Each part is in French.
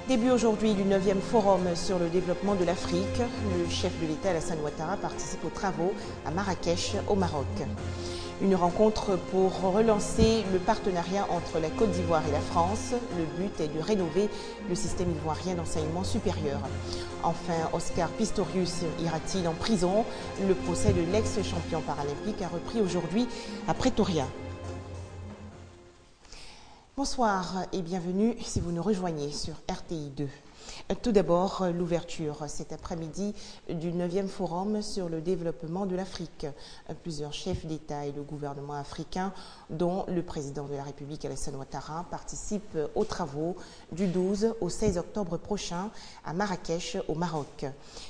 Début aujourd'hui du 9e Forum sur le développement de l'Afrique. Le chef de l'État Alassane Ouattara participe aux travaux à Marrakech, au Maroc. Une rencontre pour relancer le partenariat entre la Côte d'Ivoire et la France. Le but est de rénover le système ivoirien d'enseignement supérieur. Enfin, Oscar Pistorius ira-t-il en prison? Le procès de l'ex-champion paralympique a repris aujourd'hui à Pretoria. Bonsoir et bienvenue si vous nous rejoignez sur RTI 2. Tout d'abord, l'ouverture cet après-midi du 9e Forum sur le développement de l'Afrique. Plusieurs chefs d'État et de gouvernement africains, dont le président de la République Alassane Ouattara, participent aux travaux du 12 au 16 octobre prochain à Marrakech, au Maroc.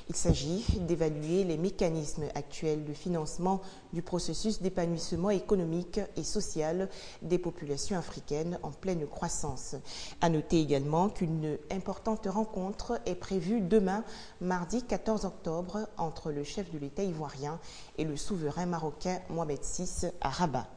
Il s'agit d'évaluer les mécanismes actuels de financement du processus d'épanouissement économique et social des populations africaines en pleine croissance. À noter également qu'une importante rencontre est prévue demain, mardi 14 octobre, entre le chef de l'État ivoirien et le souverain marocain Mohamed VI à Rabat.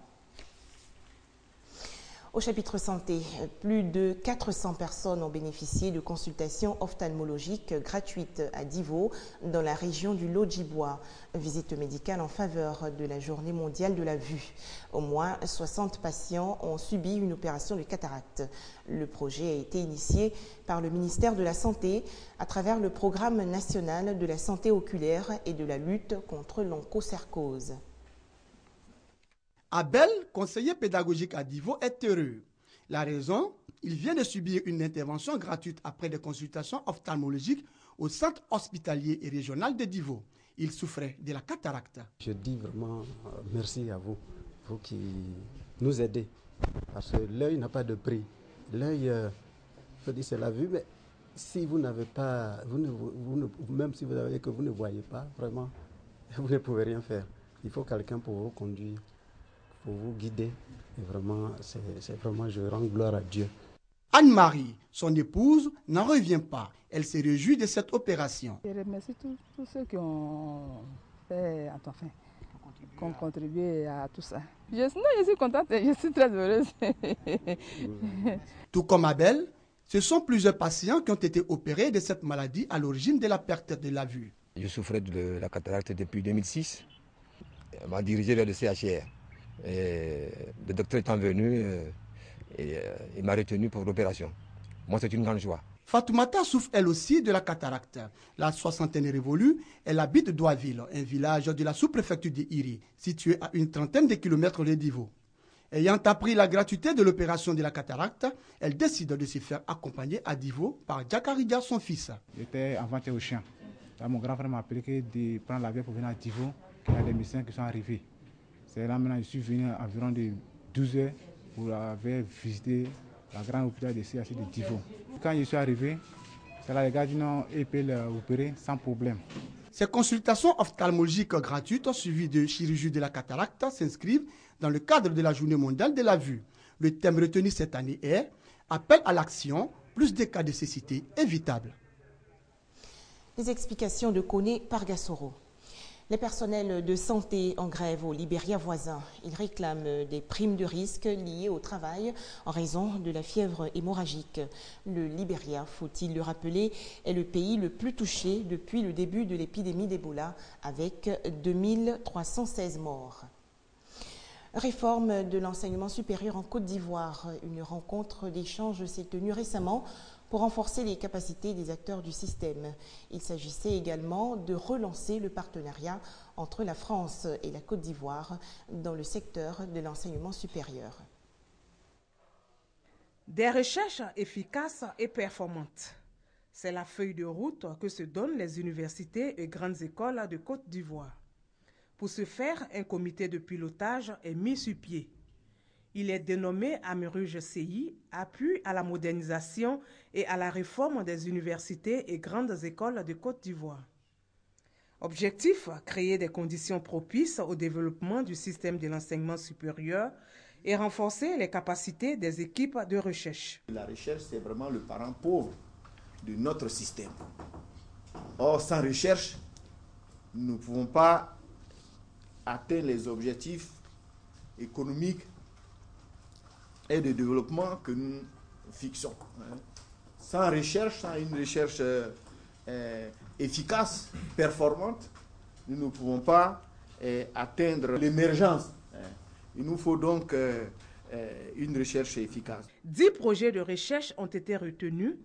Au chapitre santé, plus de 400 personnes ont bénéficié de consultations ophtalmologiques gratuites à Divo, dans la région du Lodjibois. Visite médicale en faveur de la Journée mondiale de la vue. Au moins 60 patients ont subi une opération de cataracte. Le projet a été initié par le ministère de la Santé à travers le Programme national de la santé oculaire et de la lutte contre l'onchocercose. Abel, conseiller pédagogique à Divo, est heureux. La raison, il vient de subir une intervention gratuite après des consultations ophtalmologiques au centre hospitalier et régional de Divo. Il souffrait de la cataracte. Je dis vraiment merci à vous, vous qui nous aidez, parce que l'œil n'a pas de prix. L'œil, je dis c'est la vue, mais si vous n'avez pas, même si vous avez que vous ne voyez pas, vraiment, vous ne pouvez rien faire. Il faut quelqu'un pour vous conduire, pour vous guider. Et vraiment, je rends gloire à Dieu. Anne-Marie, son épouse, n'en revient pas. Elle se réjouit de cette opération. Je remercie tous ceux qui ont fait, qui ont contribué à tout ça. Je suis contente et je suis très heureuse. Tout comme Abel, ce sont plusieurs patients qui ont été opérés de cette maladie à l'origine de la perte de la vue. Je souffrais de la cataracte depuis 2006. On m'a dirigé vers le CHR. Et le docteur étant venu, il m'a retenu pour l'opération. Moi, c'est une grande joie. Fatoumata souffre elle aussi de la cataracte. La soixantaine est révolue, elle habite Douaville, un village de la sous-préfecture d'Iri, situé à une trentaine de kilomètres de Divo. Ayant appris la gratuité de l'opération de la cataracte, elle décide de se faire accompagner à Divo par Djakaridia, son fils. J'étais inventé au chien. Là, mon grand frère m'a appelé de prendre l'avion pour venir à Divo, qu'il y a des médecins qui sont arrivés. C'est là maintenant, je suis venu environ de 12 heures pour avoir visité la grande hôpital de CHU de Divo. Quand je suis arrivé, c'est là les gars disent non, ils peuvent l'opérer sans problème. Ces consultations ophtalmologiques gratuites suivies de chirurgie de la cataracte s'inscrivent dans le cadre de la Journée mondiale de la vue. Le thème retenu cette année est « Appel à l'action, plus de cas de cécité évitables ». Les explications de Koné Pargassoro. Les personnels de santé en grève au Libéria voisin. Ils réclament des primes de risque liées au travail en raison de la fièvre hémorragique. Le Libéria, faut-il le rappeler, est le pays le plus touché depuis le début de l'épidémie d'Ebola, avec 2316 morts. Réforme de l'enseignement supérieur en Côte d'Ivoire. Une rencontre d'échange s'est tenue récemment pour renforcer les capacités des acteurs du système. Il s'agissait également de relancer le partenariat entre la France et la Côte d'Ivoire dans le secteur de l'enseignement supérieur. Des recherches efficaces et performantes. C'est la feuille de route que se donnent les universités et grandes écoles de Côte d'Ivoire. Pour ce faire, un comité de pilotage est mis sur pied. Il est dénommé Amiruge CI, appui à la modernisation et à la réforme des universités et grandes écoles de Côte d'Ivoire. Objectif, créer des conditions propices au développement du système de l'enseignement supérieur et renforcer les capacités des équipes de recherche. La recherche, c'est vraiment le parent pauvre de notre système. Or, sans recherche, nous ne pouvons pas atteindre les objectifs économiques et de développement que nous fixons. Sans recherche, sans une recherche efficace, performante, nous ne pouvons pas atteindre l'émergence. Il nous faut donc une recherche efficace. 10 projets de recherche ont été retenus,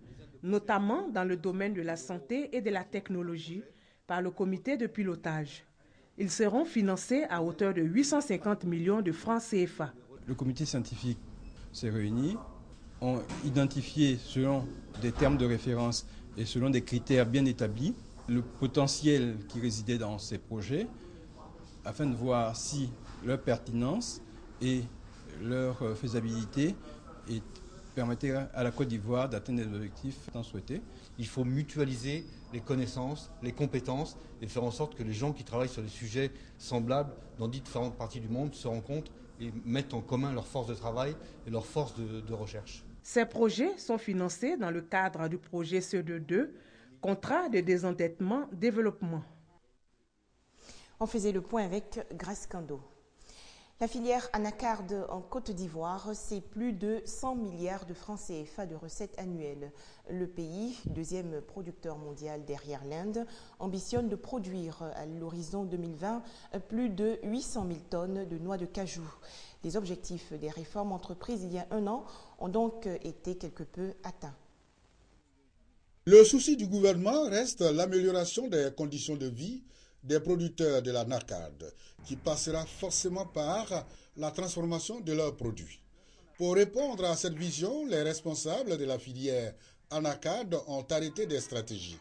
notamment dans le domaine de la santé et de la technologie, par le comité de pilotage. Ils seront financés à hauteur de 850 millions de francs CFA. Le comité scientifique s'est réuni, ont identifié selon des termes de référence et selon des critères bien établis le potentiel qui résidait dans ces projets afin de voir si leur pertinence et leur faisabilité permettaient à la Côte d'Ivoire d'atteindre les objectifs tant souhaités. Il faut mutualiser les connaissances, les compétences et faire en sorte que les gens qui travaillent sur des sujets semblables dans différentes parties du monde se rencontrent et mettent en commun leurs forces de travail et leurs forces de recherche. Ces projets sont financés dans le cadre du projet CE2, contrat de désendettement développement. On faisait le point avec Grace Kando. La filière anacarde en Côte d'Ivoire, c'est plus de 100 milliards de francs CFA de recettes annuelles. Le pays, deuxième producteur mondial derrière l'Inde, ambitionne de produire à l'horizon 2020 plus de 800 000 tonnes de noix de cajou. Les objectifs des réformes entreprises il y a un an ont donc été quelque peu atteints. Le souci du gouvernement reste l'amélioration des conditions de vie des producteurs de l'anacarde, qui passera forcément par la transformation de leurs produits. Pour répondre à cette vision, les responsables de la filière anacarde ont arrêté des stratégies.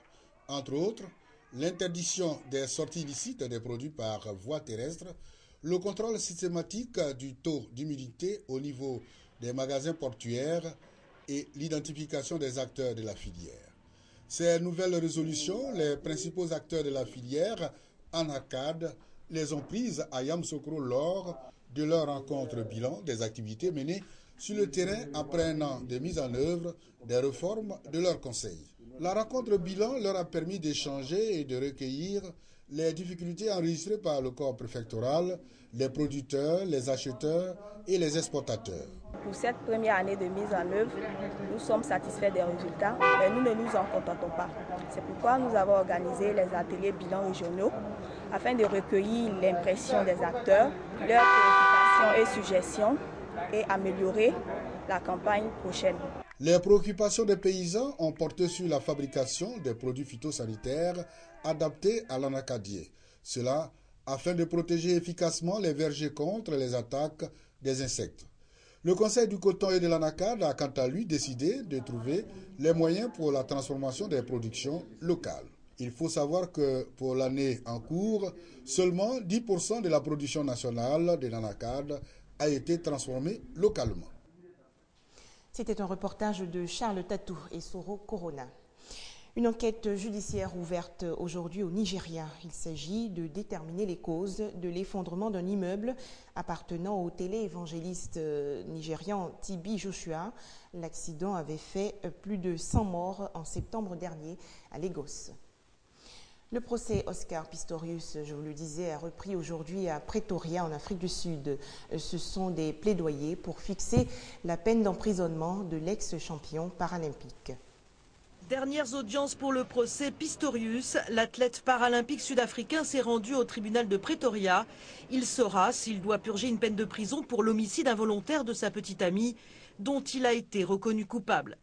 Entre autres, l'interdiction des sorties illicites des produits par voie terrestre, le contrôle systématique du taux d'humidité au niveau des magasins portuaires et l'identification des acteurs de la filière. Ces nouvelles résolutions, les principaux acteurs de la filière anacarde les ont prises à Yamoussoukro lors de leur rencontre bilan des activités menées sur le terrain après un an de mise en œuvre des réformes de leur conseil. La rencontre bilan leur a permis d'échanger et de recueillir les difficultés enregistrées par le corps préfectoral, les producteurs, les acheteurs et les exportateurs. Pour cette première année de mise en œuvre, nous sommes satisfaits des résultats, mais nous ne nous en contentons pas. C'est pourquoi nous avons organisé les ateliers bilans régionaux afin de recueillir l'impression des acteurs, leurs préoccupations et suggestions et améliorer la campagne prochaine. Les préoccupations des paysans ont porté sur la fabrication des produits phytosanitaires adaptés à l'anacardier. Cela afin de protéger efficacement les vergers contre les attaques des insectes. Le Conseil du coton et de l'anacarde a quant à lui décidé de trouver les moyens pour la transformation des productions locales. Il faut savoir que pour l'année en cours, seulement 10% de la production nationale de l'anacarde a été transformée localement. C'était un reportage de Charles Tatou et Soro Corona. Une enquête judiciaire ouverte aujourd'hui au Nigeria. Il s'agit de déterminer les causes de l'effondrement d'un immeuble appartenant au télé-évangéliste nigérian Tibi Joshua. L'accident avait fait plus de 100 morts en septembre dernier à Lagos. Le procès Oscar Pistorius, je vous le disais, a repris aujourd'hui à Pretoria, en Afrique du Sud. Ce sont des plaidoyers pour fixer la peine d'emprisonnement de l'ex-champion paralympique. Dernières audiences pour le procès Pistorius. L'athlète paralympique sud-africain s'est rendu au tribunal de Pretoria. Il saura s'il doit purger une peine de prison pour l'homicide involontaire de sa petite amie, dont il a été reconnu coupable.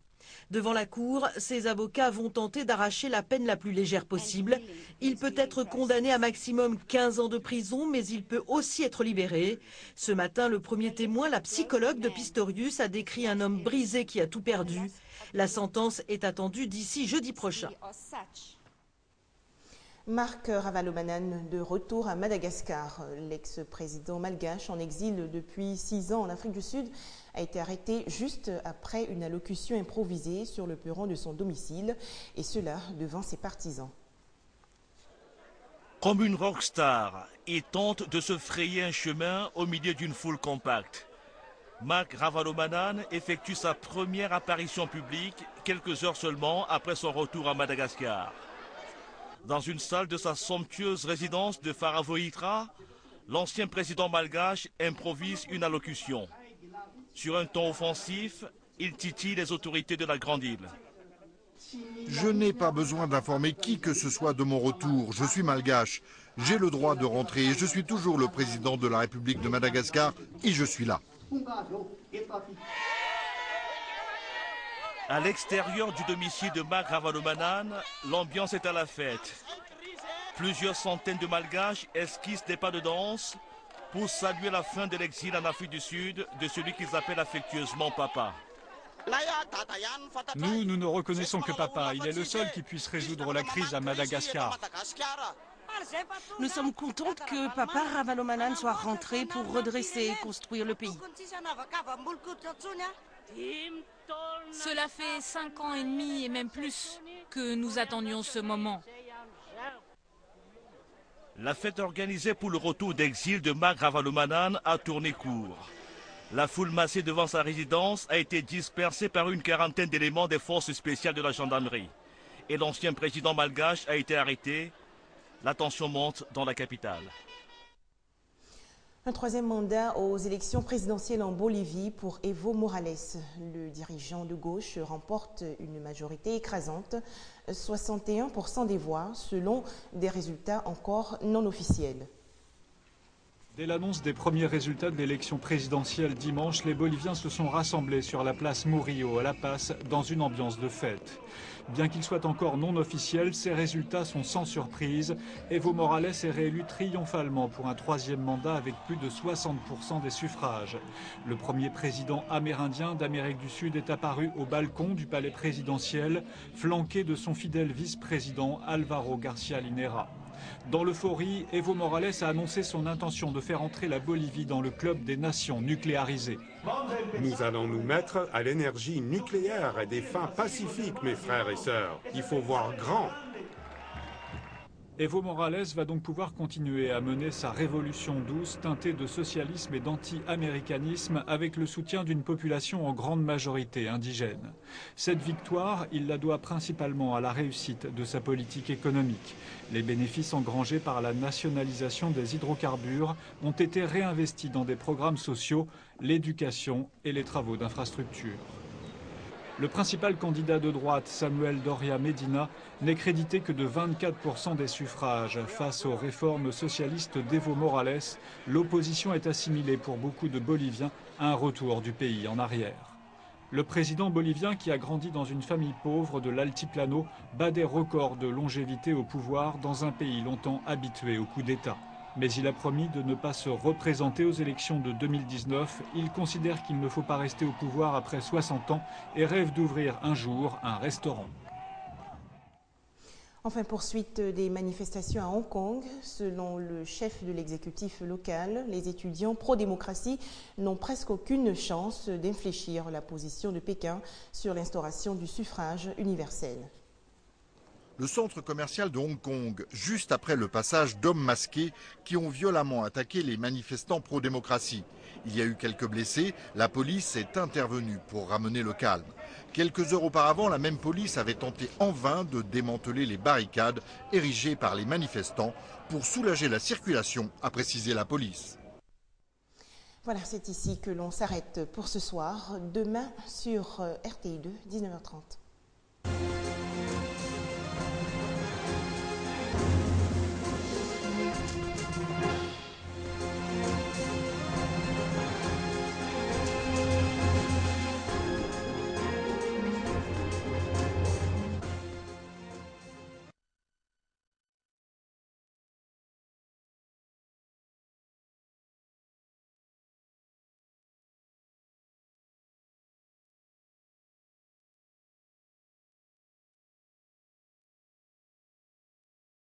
Devant la cour, ses avocats vont tenter d'arracher la peine la plus légère possible. Il peut être condamné à maximum 15 ans de prison, mais il peut aussi être libéré. Ce matin, le premier témoin, la psychologue de Pistorius, a décrit un homme brisé qui a tout perdu. La sentence est attendue d'ici jeudi prochain. Marc Ravalomanane de retour à Madagascar. L'ex-président malgache en exil depuis 6 ans en Afrique du Sud a été arrêté juste après une allocution improvisée sur le perron de son domicile, et cela devant ses partisans. Comme une rockstar, il tente de se frayer un chemin au milieu d'une foule compacte. Marc Ravalomanane effectue sa première apparition publique quelques heures seulement après son retour à Madagascar. Dans une salle de sa somptueuse résidence de Faravoïtra, l'ancien président malgache improvise une allocution. Sur un ton offensif, il titille les autorités de la grande île. Je n'ai pas besoin d'informer qui que ce soit de mon retour. Je suis malgache. J'ai le droit de rentrer et je suis toujours le président de la République de Madagascar et je suis là. À l'extérieur du domicile de Marc Ravalomanane, l'ambiance est à la fête. Plusieurs centaines de Malgaches esquissent des pas de danse pour saluer la fin de l'exil en Afrique du Sud de celui qu'ils appellent affectueusement Papa. Nous ne reconnaissons que Papa. Il est le seul qui puisse résoudre la crise à Madagascar. Nous sommes contentes que Papa Ravalomanane soit rentré pour redresser et construire le pays. Cela fait 5 ans et demi et même plus que nous attendions ce moment. La fête organisée pour le retour d'exil de Marc Ravalomanane a tourné court. La foule massée devant sa résidence a été dispersée par une quarantaine d'éléments des forces spéciales de la gendarmerie. Et l'ancien président malgache a été arrêté. La tension monte dans la capitale. Un troisième mandat aux élections présidentielles en Bolivie pour Evo Morales. Le dirigeant de gauche remporte une majorité écrasante, 61% des voix, selon des résultats encore non officiels. Dès l'annonce des premiers résultats de l'élection présidentielle dimanche, les Boliviens se sont rassemblés sur la place Murillo à La Paz dans une ambiance de fête. Bien qu'ils soient encore non officiels, ces résultats sont sans surprise. Evo Morales est réélu triomphalement pour un troisième mandat avec plus de 60% des suffrages. Le premier président amérindien d'Amérique du Sud est apparu au balcon du palais présidentiel, flanqué de son fidèle vice-président Alvaro Garcia Linera. Dans l'euphorie, Evo Morales a annoncé son intention de faire entrer la Bolivie dans le club des nations nucléarisées. Nous allons nous mettre à l'énergie nucléaire et des fins pacifiques, mes frères et sœurs. Il faut voir grand. Evo Morales va donc pouvoir continuer à mener sa révolution douce teintée de socialisme et d'anti-américanisme avec le soutien d'une population en grande majorité indigène. Cette victoire, il la doit principalement à la réussite de sa politique économique. Les bénéfices engrangés par la nationalisation des hydrocarbures ont été réinvestis dans des programmes sociaux, l'éducation et les travaux d'infrastructure. Le principal candidat de droite, Samuel Doria Medina, n'est crédité que de 24% des suffrages. Face aux réformes socialistes d'Evo Morales, l'opposition est assimilée pour beaucoup de Boliviens à un retour du pays en arrière. Le président bolivien, qui a grandi dans une famille pauvre de l'Altiplano, bat des records de longévité au pouvoir dans un pays longtemps habitué aux coups d'État. Mais il a promis de ne pas se représenter aux élections de 2019. Il considère qu'il ne faut pas rester au pouvoir après 60 ans et rêve d'ouvrir un jour un restaurant. Enfin, poursuite des manifestations à Hong Kong. Selon le chef de l'exécutif local, les étudiants pro-démocratie n'ont presque aucune chance d'infléchir la position de Pékin sur l'instauration du suffrage universel. Le centre commercial de Hong Kong, juste après le passage d'hommes masqués qui ont violemment attaqué les manifestants pro-démocratie. Il y a eu quelques blessés, la police est intervenue pour ramener le calme. Quelques heures auparavant, la même police avait tenté en vain de démanteler les barricades érigées par les manifestants pour soulager la circulation, a précisé la police. Voilà, c'est ici que l'on s'arrête pour ce soir. Demain sur RTI2, 19h30.